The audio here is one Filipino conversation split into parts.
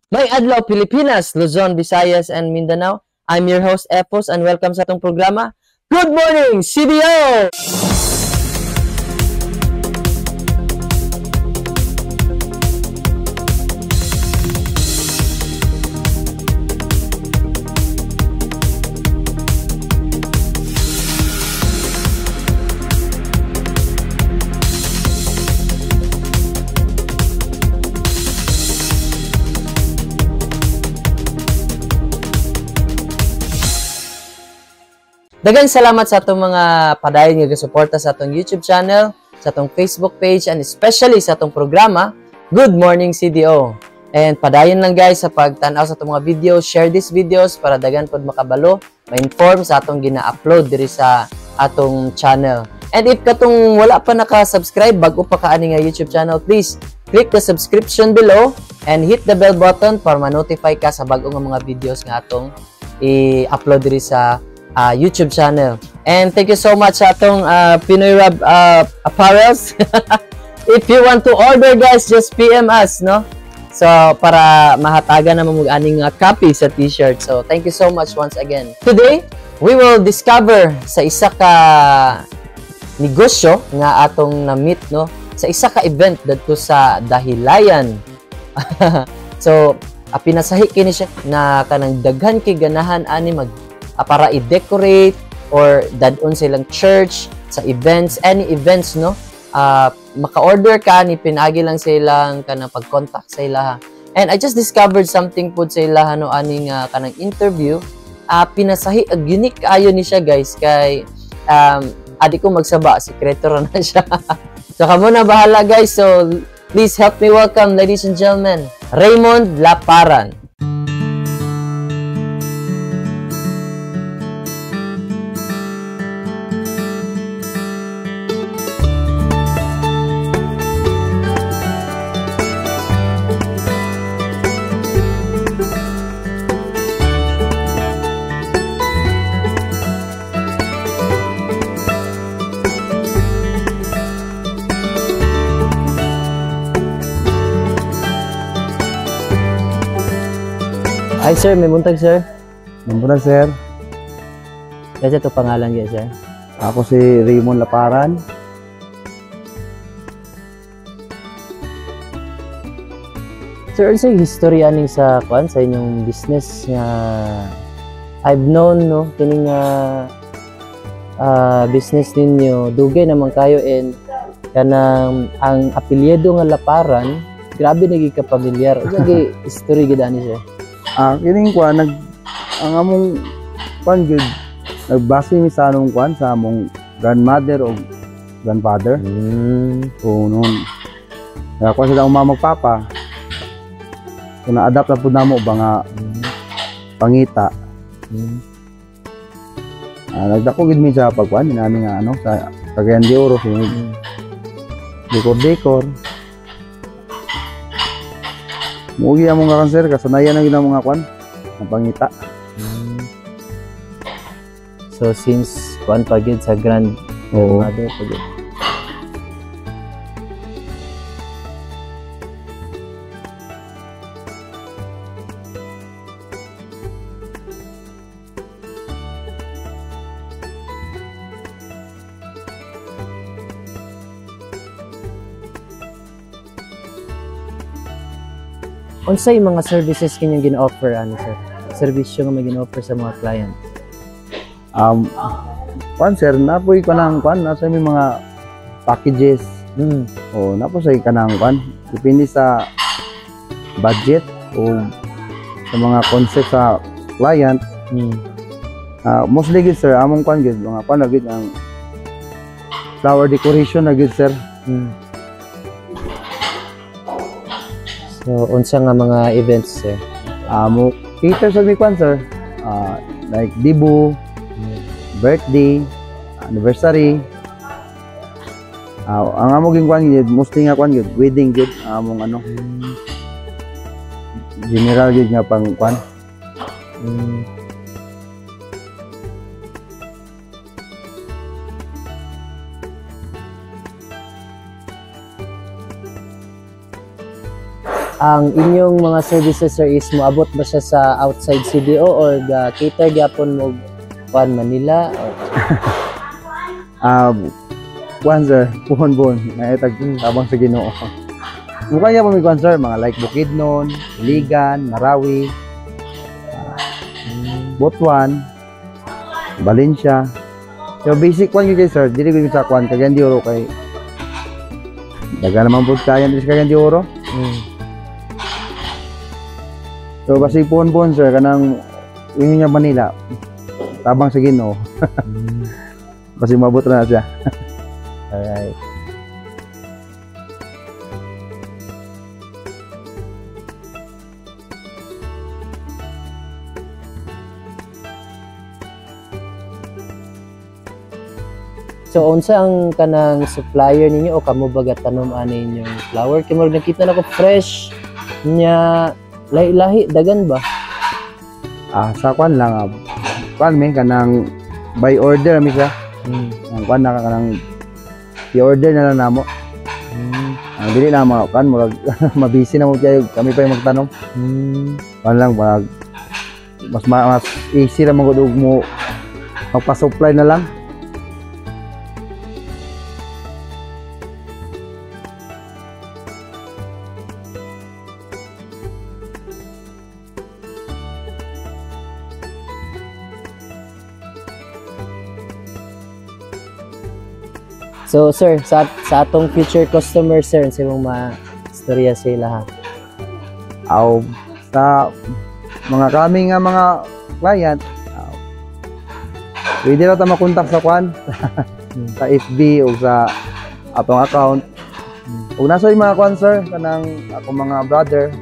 May Adlaw Pilipinas, Luzon, Visayas, and Mindanao. I'm your host, Epos, and welcome sa itong programa. Good morning, CDO! Daghang salamat sa atong mga padayon nga suporta sa atong YouTube channel, sa atong Facebook page, and especially sa atong programa, Good Morning CDO. And padayon lang guys sa pagtanaw sa atong mga videos, share these videos para daghan pod makabalo, ma-inform sa atong gina-upload diri sa atong channel. And if katong wala pa naka-subscribe bago pa kaani nga YouTube channel, please click the subscription below and hit the bell button para ma-notify ka sa bago nga mga videos nga atong i-upload diri sa YouTube channel. And thank you so much sa atong Pinoy Rab apparels. If you want to order guys, just PM us, no? So para mahatagan na mo aning copy sa t-shirt. So thank you so much once again. Today, we will discover sa isa ka negosyo nga atong na-meet, no? Sa isa ka event dito sa Dahilayan. So pinasahi kini siya na kanang daghan kay ganahan ani para i-decorate or dadon silang church sa events, any events, no? Maka-order ka, ni pinagi lang silang kanang pag-contact sa ilaha. And I just discovered something po sa ilaha, no, aning kanang interview. Pinasahi, unique ayo ni siya guys, kay adi ko magsaba, sikreto ra na siya. So kamo na bahala guys, so please help me welcome, ladies and gentlemen, Raymond Laparan. Hi sir, may buntag sir. May buntag sir. Kasi ito pangalan niya sir. Ako si Raymond Laparan. Sir, ano yung history aning sa inyong business nga I've known, no, kining business ninyo dugay naman kayo, and kanang ang apelyido nga Laparan, grabe naging kapamilyar. Ano history gid ani sir? Kining kuan ang among kuan gyud nagbase mi sa anong kuan sa among grandmother o grandfather. So noon ako sila mama magpapa. So na-adapt na pud namo ba nga pangita. Nagdako gid mi sa pagkuan nami nga ano sa Cagayan de Oro, dekor. Mugi among kanser kasanayan na gina mga kwan ang pangita. So since kwan pagid sa grandmother pagid. Unsay mga services kanyang gina-offer ano sir? Servisyo nga may gina-offer sa mga client? Kwan sir, napoy ka ng kwan, nasa may mga packages. O napo sa kanang kwan, depende sa budget o sa mga concept sa client. Mostly gid sir, among kwan gid mga kwan gid ang flower decoration na gid sir. So, unsa nga mga events, sir? Mo cater sa mikwan, sir. Like dibu, birthday, anniversary. Ang amo ging kwan gyud, mostly nga kwan gyud, wedding gyud, among ano. General gyud nga pang kwan. ang inyong mga services sir is moabot ba siya sa outside CDO or ga cater gyapon mo kuan Manila or Kuan sir, buhon na itag tabang sa Ginoo. Mukha niya po may kuan sir, mga like Bukidnon, Iligan, Marawi, Butuan, Valencia. So basic kuan gyud kay sir, dili gyud sa kuan Cagayan de Oro kay daga naman pud kaya sa Cagayan de Oro. So basi puon sir kanang inyo niya Manila. Tabang sa Ginoo. Kasi mabot na siya. alright. So unsa ang kanang supplier ninyo o kamo baga tanom ani inyong flower kay murag nakita nako fresh nya lahi-lahi dagan ba? Sa kuan lang kuan mi kanang by order mi siya. Ang kuan na kanang i-order na lang namo. Ang dili na mo kan murag mabisi na mo kayo kami pa yung magtanom. Kuan lang mas easy ra man gud mo magpa-supply na lang. So sir, sa atong future customer sir, sa mong ma-istorya sila ha. Sa mga kami nga mga client, pwede na ta makontak sa kuan sa FB o sa atong account. Kung nasa yung mga kuan sir, kanang ako mga brother,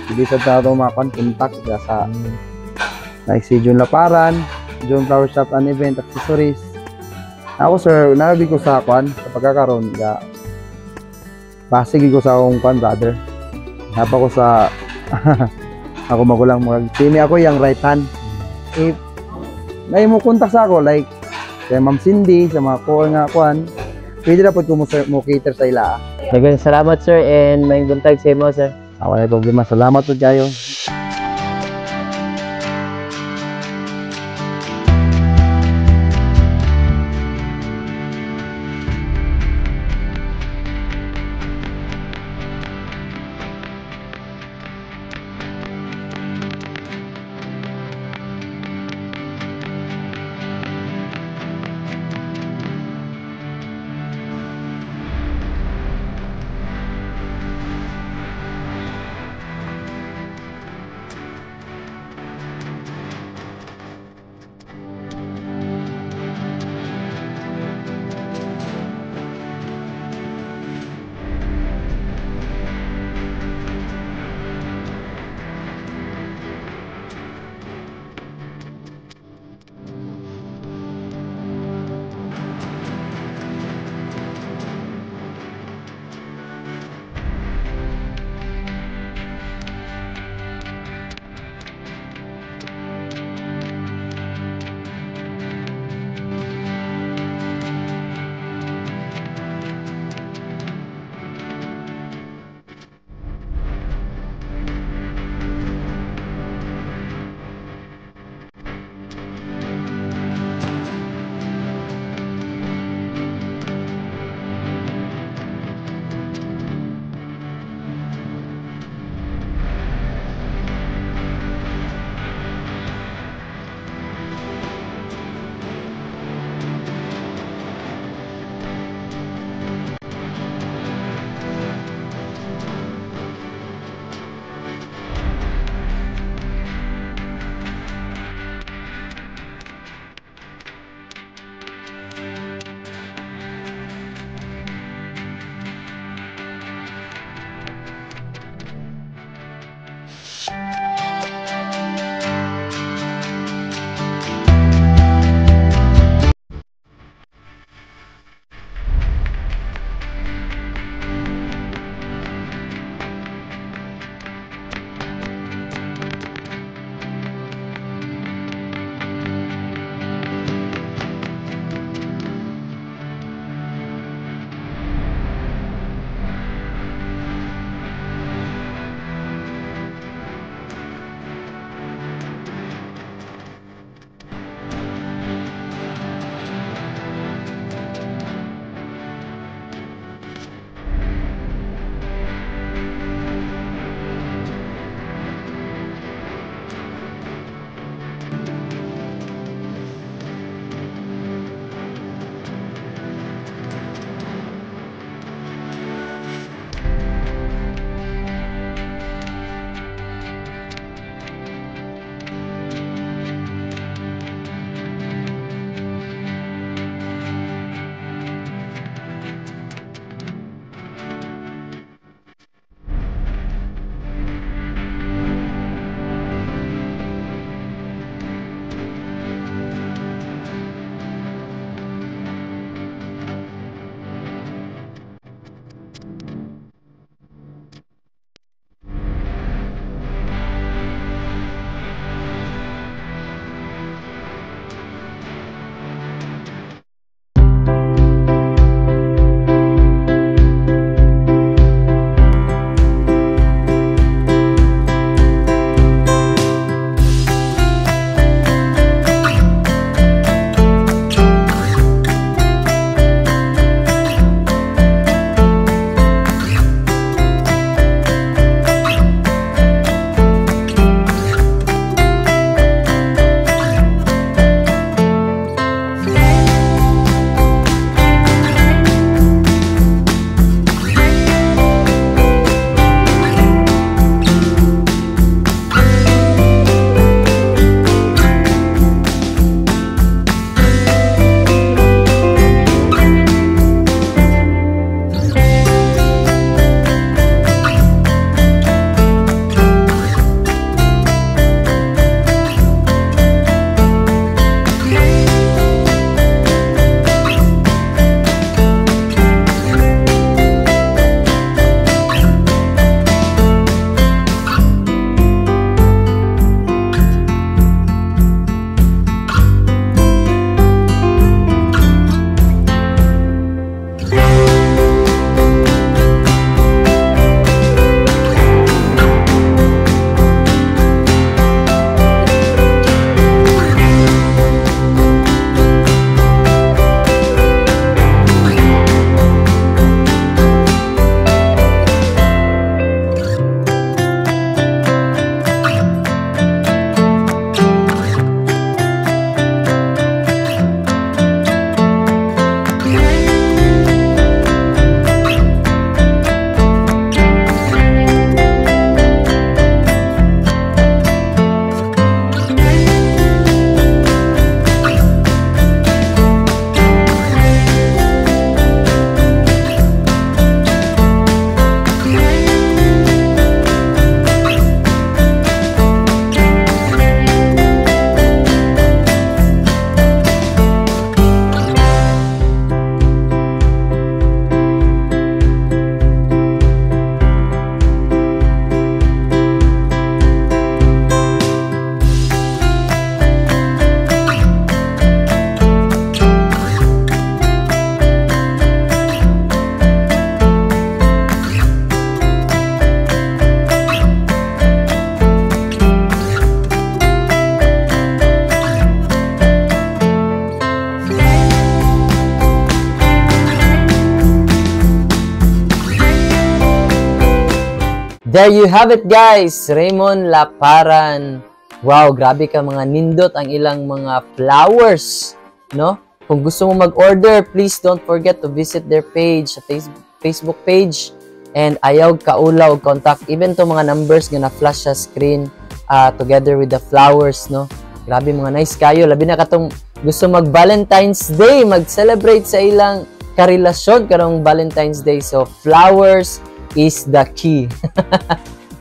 pwede sa atong mga kuan contact sa si John Laparan, John Flower Shop and Event Accessories. Ako sir, narabi ko sa kuan sa pagkakaroon basig ko sa akong kuan brother. Napa ko sa ako magulang mo. Sini ako yung right hand. If may mo kontak sa ako like kay Ma'am Cindy sa mga ko nga kuan, pwede na po ko mo cater sa ila. Daghang salamat sir and may buntag sa imo sir. Wala problema. Salamat po kayo. There you have it guys, Raymond Laparan. Wow, grabe ka, mga nindot ang ilang mga flowers, no? Kung gusto mo mag-order, please don't forget to visit their page, Facebook page, and ayaw kaulaw contact, even to mga numbers nga na-flash sa screen together with the flowers, no? Grabe, mga nice kayo, labi na katong gusto mag-Valentine's Day, mag-celebrate sa ilang karelasyon karong Valentine's Day. So, flowers is the key.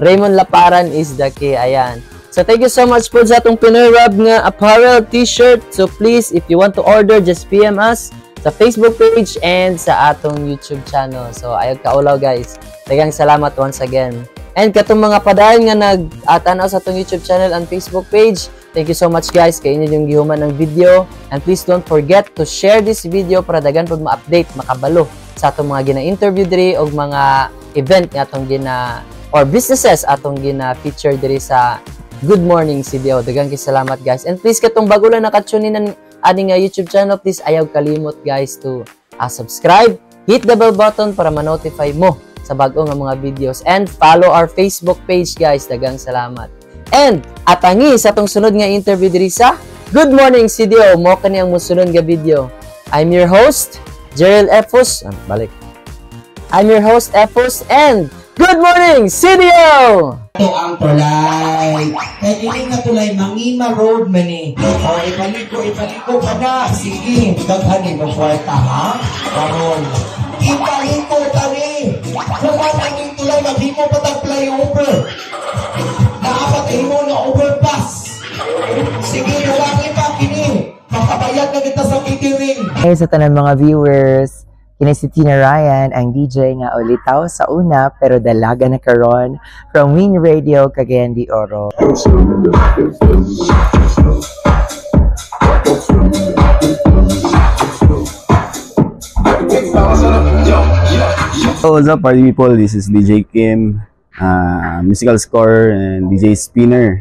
Raymond Laparan is the key. Ayan. So, thank you so much po sa atong Pinoy Rub nga apparel t-shirt. So, please, if you want to order, just PM us sa Facebook page and sa atong YouTube channel. So, ayaw kaulaw guys. Daghang salamat once again. And katong mga padayon nga nag-tanaw sa atong YouTube channel and Facebook page, thank you so much guys kay inyo yung gihuman ng video. And please don't forget to share this video para daghan pag ma-update, makabalo sa atong mga gina-interview diri o mga event nga atong or businesses atong gina-feature diri sa Good Morning CDO. Daghang salamat guys. And please katong bago lang nakatune in aning YouTube channel, please ayaw kalimot guys to subscribe, hit the bell button para ma-notify mo sa bago nga mga videos, and follow our Facebook page guys. Daghang salamat. And atangi sa tong sunod nga interview diri sa Good Morning CDO, mo kani ang musunod nga video. I'm your host, Jerrel Efos. I'm your host, Efos, and Good Morning CDO! Ito ang tulay. Kaya ini nga tulay, Mangima Road man eh. O, ipaliko pa na. Sige, daghanin ng kwarta, ha? Karon. Ipaliko tani. Naman ang tulay, maghimo pa tag flyover. Nakapatay mo na overpass. Sige, nalaki pa, kini. Makabayad na kita sa catering. Hey, sa tanan mga viewers, kini si Tina Ryan, ang DJ nga ulitaw sa una pero dalaga na karon from Win Radio, Cagayan de Oro. So what's up party people, this is DJ Kim, musical scorer and DJ spinner.